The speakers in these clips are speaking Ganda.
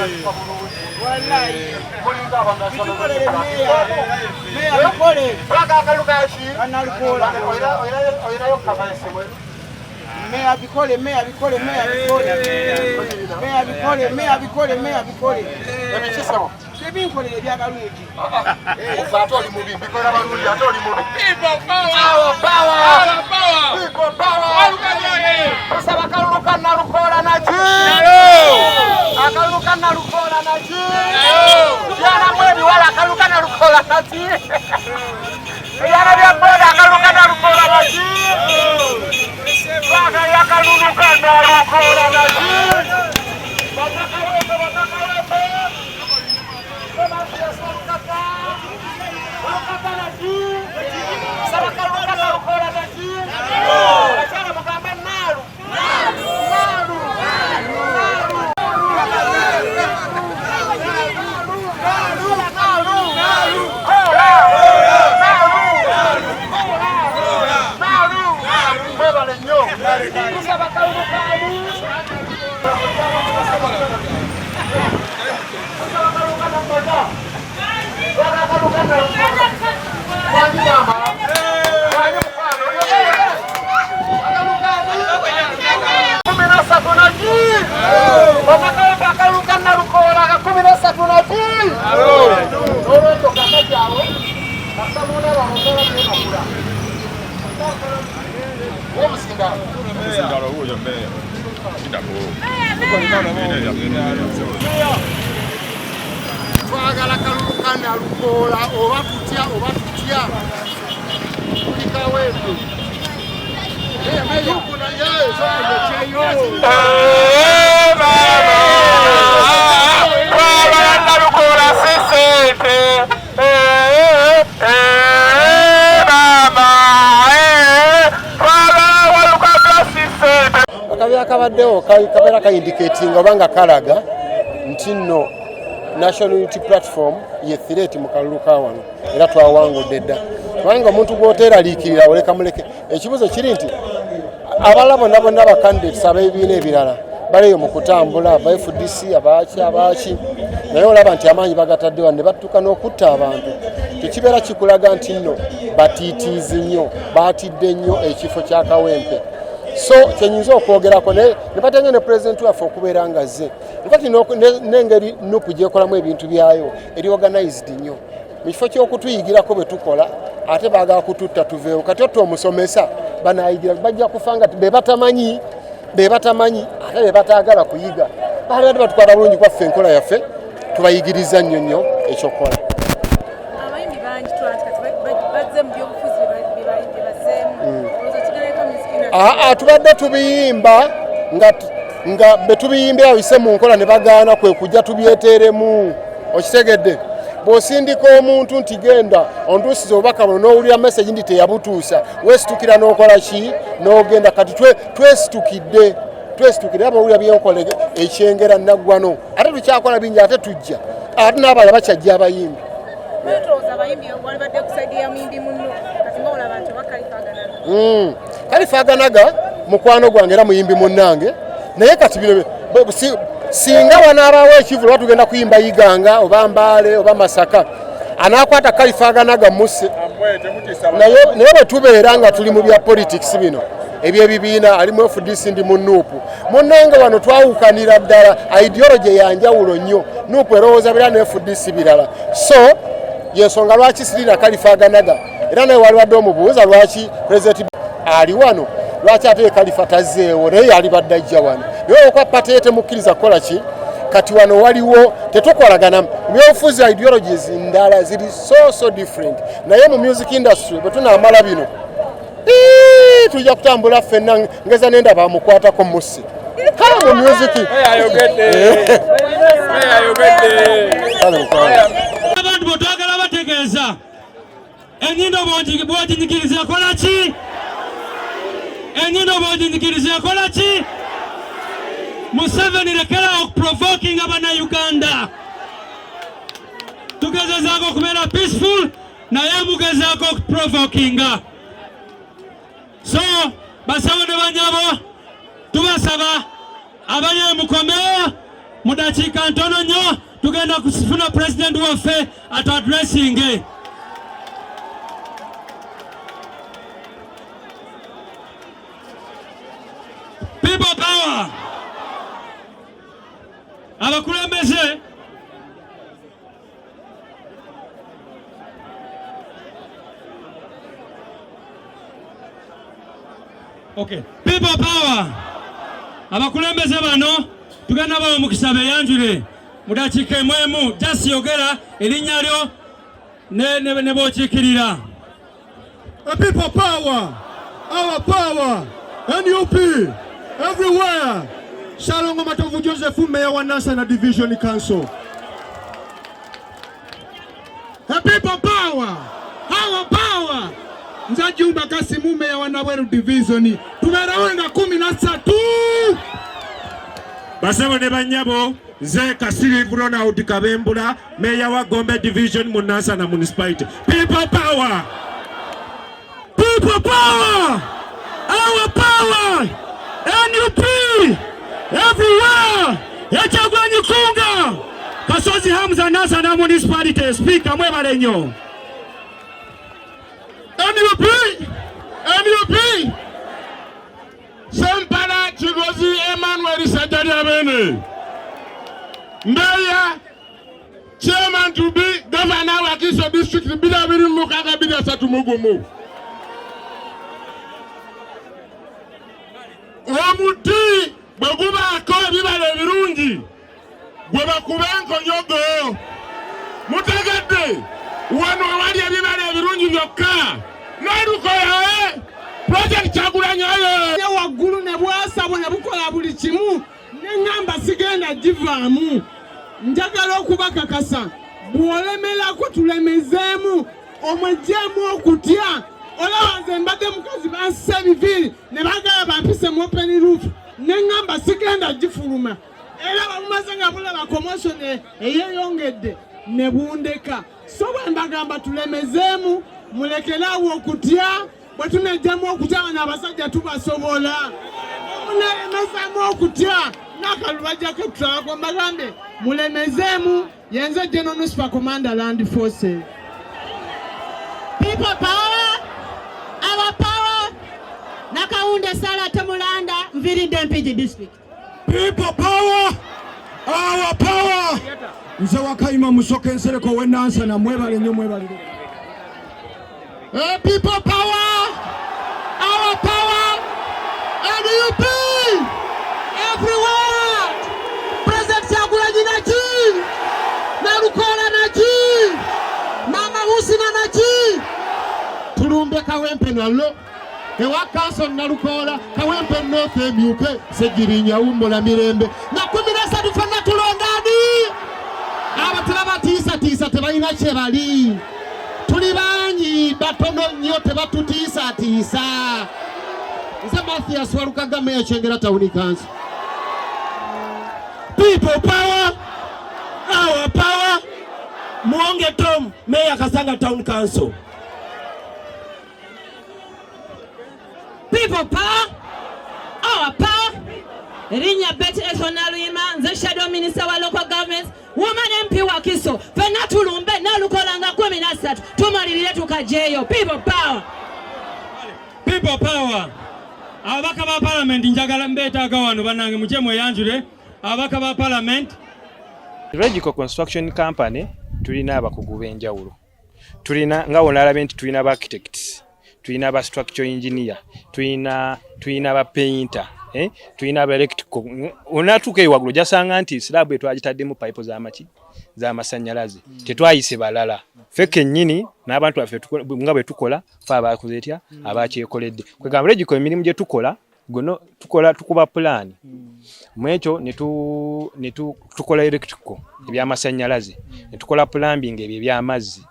wallahi meya bikole analukola meya bikole sebinkolere byakalungi atoli mubi bikola balungi atoli mubi people power osaba kaluka nalukola naji akaluka nalukola naji yana mwebi wala akaluka nalukola naji yana bya boda akaluka nalukola naji baka yakaluka nalukola naji twagala kaluka nalukola oba tutya kulikawetu yukuna yezo nalukola sisete akabaddewo kabeera kayindicatinga obanga kalaga nti nno National Unity Platform ye threat mu kalulu ka wano era twawangudde dda kubanga omuntu gw'oteeraliikirira oleka muleke ekibuzo kiri nti abala bonna ba candidates ab'ebibiina ebirala baleeyo mu kutambula aba FDC abaaki naye olaba nti amaanyi bagatadde wano ne battuka n'okutta abantu tekibeera kikulaga nti nno batiitiizi nnyo baatidde nnyo ekifo kya Kawempe. So kyenyinza okwogerako ne batenga ne president waffe okubeera nga azze nkati n'engeri nupu gyekolamu ebintu byayo eri organized nnyo mu kifo ky'okutuyigirako bwe tukola ate baagala kututta tuveewo kati otto omusomesa banayigira bajja kufa nga be batamanyi ate be bataagala kuyiga baali batukwata bulungi kwaffe enkola yaffe tubayigiriza nnyo ekyokukola. Abayimbi bangi bazze mu byobufuzi bebazeemu tubadde tubiyimba nga betubiyimbira bise mu nkola ne bagaana kwe kujja tubyeteeremu okitegedde bw'osindika omuntu nti genda ontuusiza obubaka buno n'owulira message ndi teyabutuusa weesitukira n'okola ki n'ogenda kati twesitukidde aba owulira byenkola ekyengera naggwano ate tukyakola bingi ate tujja ate n'abala bakyajja abayimbi Kalifaganaga mukwano gwange era muyimbi munnange naye kati bino singa wanaabawo ekivu lwa tugenda kuyimba Iganga oba Mbale oba Masaka anakwata Kalifaganaga musse naye bwe tubeera nga tuli mu bya politics bino eby'ebibiina alimu FDC ndi mu nuupu munnange wano twawukanira ddala ideology yanjawulo nnyo nuupu erowooza bira ne FDC birala so yensonga lwaki sirina Kalifaganaga era naye waliwadde omubuuza lwaki president ali wano lwaki ate Kalifa tazzeewo naye yali badde ajja wano naye okwa pate temukkiriza kukola ki kati wano waliwo tetukolagana byobufuzi ideologies ndala ziri so different naye mu music industry bwe tunaamala bino tujja kutambula ffenna ngeza nenda bamukwatako musi mu music abantu botwagala bategeeza enyindo bw'oginyikiriza kola ki enyindo bw'oginyikiriza kola ki Museveni lekera okuprovoking abannayuganda tugezezaako okubeera peaceful naye mugezaako okuprovokinga so basawo ne banyabo tubasaba abaye mukomewo mudakiika ntono nnyo tugenda kufuna president waffe atu addressing. People power. Abakulembeze okay. People power. Abakulembeze bano tugenda bawo mukisa beyanjule mudakiika emwemu just yogera erinnya lyo ne bokiikirira. People power, our power, NUP, everywhere. Shalongo Matovu Joseph, Mayor wa Nansana Division Council. The people power, our power. Nzajumba Kasimu, Mayor wa Naweru Division. Tumerawenga 13. Basebo ne banyabo Nze Kasiri Vrona Udikabembula, Mayor wa Gombe Division mu Nansana Municipality. People power. People power. Our power. NUP. Everywhere. Yachagwanyi kunga. Kasozi Hamza Nansana Municipality. Speaker mwebale nnyo. NUP. Sempala Chigozi Emmanuel Sajari Abene. Mbeya chairman to be governor wa Kiso district bila biri mukaga bila satu mugumu. Omuti baguba akora bibale birungi. Gwe bakubenko nyogo. Mutegedde wano wali bibale birungi byokka. Naruko yawe project Kyagulanyi ayo. Waggulu ne bwasabo ne bukola buli kimu n'engamba sigenda givaamu. Njagala okubakakasa bw'olemerako tulemezeemu omwejjeemu okutya. Olaba nze mbadde mukazi banssa ebiviiri ne bagala bampise mu open roof n'engamba sigenda gifuluma. Era bamumaze nga bulaba promotion eyeeyongedde ne bundeka. So bwe mbagamba tulemezeemu mulekeraawo okutya. Bwe tunejjamu okutya bano abasajja tubasobola. Mulemezamu okutya n'akalubajjako tutwalako mbagambe mulemezeemu yenze General Super Commander Land Forces. People power, our power. Nakaunde Sala Temulanda, Mvirinde Mpigi district. People power, our power. Nze Wakayima Musoke Nsereko we Nansana mwebale nnyo mwebale. People power, our power, NUP, everywhere. President Kyagulanyi Nachi, Nalukola Nachi, Mama Husina Nachi. Tulumbe Kawempe nalo, ewa Council Nalukola, Kawempe North MUP, Segirinya Umbola Mirembe. Na 13 tufanga tulondani. Abatulaba tisa tebalina kye bali. Tuli bangi batono nnyo tebatutiisa. Nze Mathias Walukaga Mayor Kyengera Town Council. People power, our power. Muonge Tom, Mayor Kasanga Town Council. People power, our power. Erinnya Betty Esonaluyima, nze Shadow Minister wa Local Governments, Woman MP wa Kiso. Fenna tulumbe Nalukola nga 13 tumalirire tukajeyo. People power. People power. Ababaka ba parliament njagala mbeetaaga wano bannange mukye mweyanjule. Ababaka ba parliament. Logical Construction Company tulina abakugu b'enjawulo. Tulina nga olalabe nti tulina ba architects, tulina ba structural engineer, tulina ba painter, tulina ba electrical. Onatuuka ewaggulu jasanga nti slab etwagitaddemu pipe z'amasannyalaze tetwayise balala. Ffe kennyini n'abantu baffe nga bwe tukola fe abakoze etya abakyekoledde. Kwegamba logical emirimu gye tukola gono tukuba plan mwekyo ne tukola electrical ebyamasannyalaze, ne tukola plumbing ebyo ebyamazzi,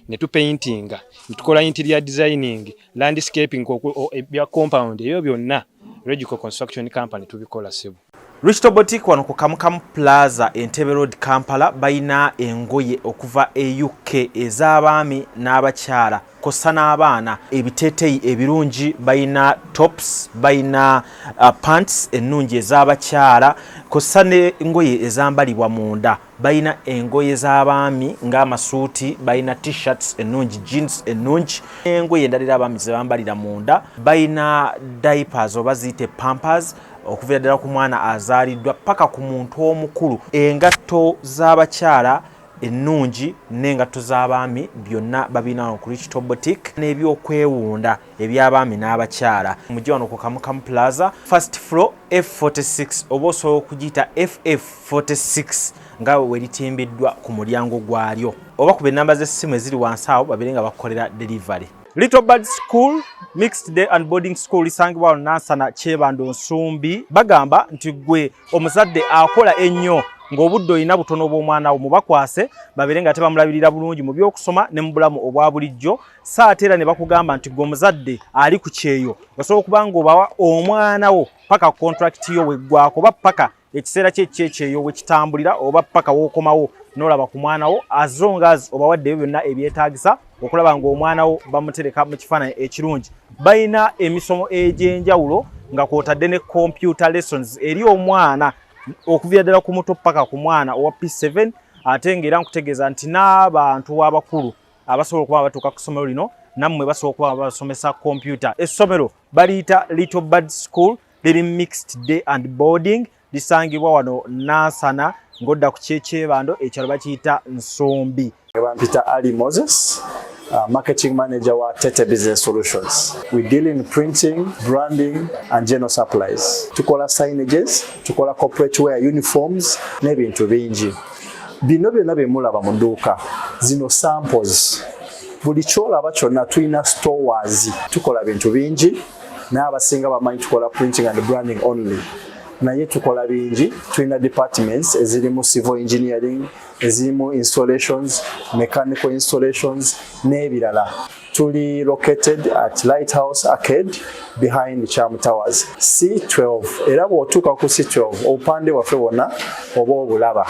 ne tupaintinga, ne tukola interior designing, landscaping ebya compound, ebyo byonna Logical Construction Company tubikola sebo. Rich Boutique wano ku Kamukamu Plaza Entebbe Road Kampala bayina engoye okuva e UK ez'abaami n'abakyala kossa n'abaana ebiteeteeyi ebirungi bayina tops bayina pants ennungi ez'abakyala kossa n'engoye ezambalibwa munda bayina engoye z'abaami ng'amasuuti bayina t-shirts ennungi jeans ennungi engoye endala abaami ze bambalira munda bayina diapers oba ziyite pampers okuviira ddala ku mwana azaaliddwa paka ku muntu omukulu engatto z'abakyala ennungi n'engatto z'abaami byonna babina ku Rich Top Boutique n'ebyokwewunda eby'abaami n'abakyala mujje wano ku Kamukamu Plaza first floor F46 oba osobola okugiyita FF46 nga weritimbiddwa ku mulyango gwalyo oba ku ennamba z'essimu eziri wansi awo babeere nga bakolera delivery. Little Bird School Mixed Day and Boarding School lisangibwa Nansana Kyebando Nsumbi bagamba nti gwe omuzadde akola ennyo ng'obudde olina butono bw'omwana wo mubakwase babeere nga tebamulabirira bulungi mu by'okusoma ne mu bulamu obwa bulijjo saate era ne bakugamba nti gwe omuzadde ali ku kyeyo osobola okuba ng'obawa omwana wo paka contract yo weggwako oba paka ekiseera kyekyeyo we kitambulira oba paka w'okomawo n'olaba ku mwana wo as long as obawaddeyo byonna ebyetaagisa okulaba ng'omwana wo bamutereka mu kifaananyi ekirungi. Bayina emisomo egy'enjawulo nga kw'otadde ne computer lessons eri omwana okuviira ddala ku muto paka ku mwana owa P7 ate ng'era nkutegeeza nti n'abantu abakulu abasobola okuba batuuka ku ssomero lino nammwe basobola okuba basomesa computer. Essomero baliyita Little Bird School liri Mixed Day and Boarding lisangibwa wano Nansana ng'odda ku Kyebando ekyalo bakiyita Nsombi. Peter Ali Moses, marketing manager wa Tete Business Solutions. We deal in printing, branding and general supplies. Tukola signages, tukola corporate wear uniforms, n'ebintu bingi. Bino byonna bye mulaba mu dduuka. Zino samples. Buli kyolaba kyonna tulina stores. Tukola bintu bingi. N'abasinga bamanyi tukola printing and branding only. Naye tukola bingi, tulina departments ezirimu civil engineering, ezirimu installations, mechanical installations n'ebirala. Tuli located at Lighthouse Arcade behind Charm Towers C12. Era bw'otuuka ku C12 obupande waffe bwonna oba obulaba.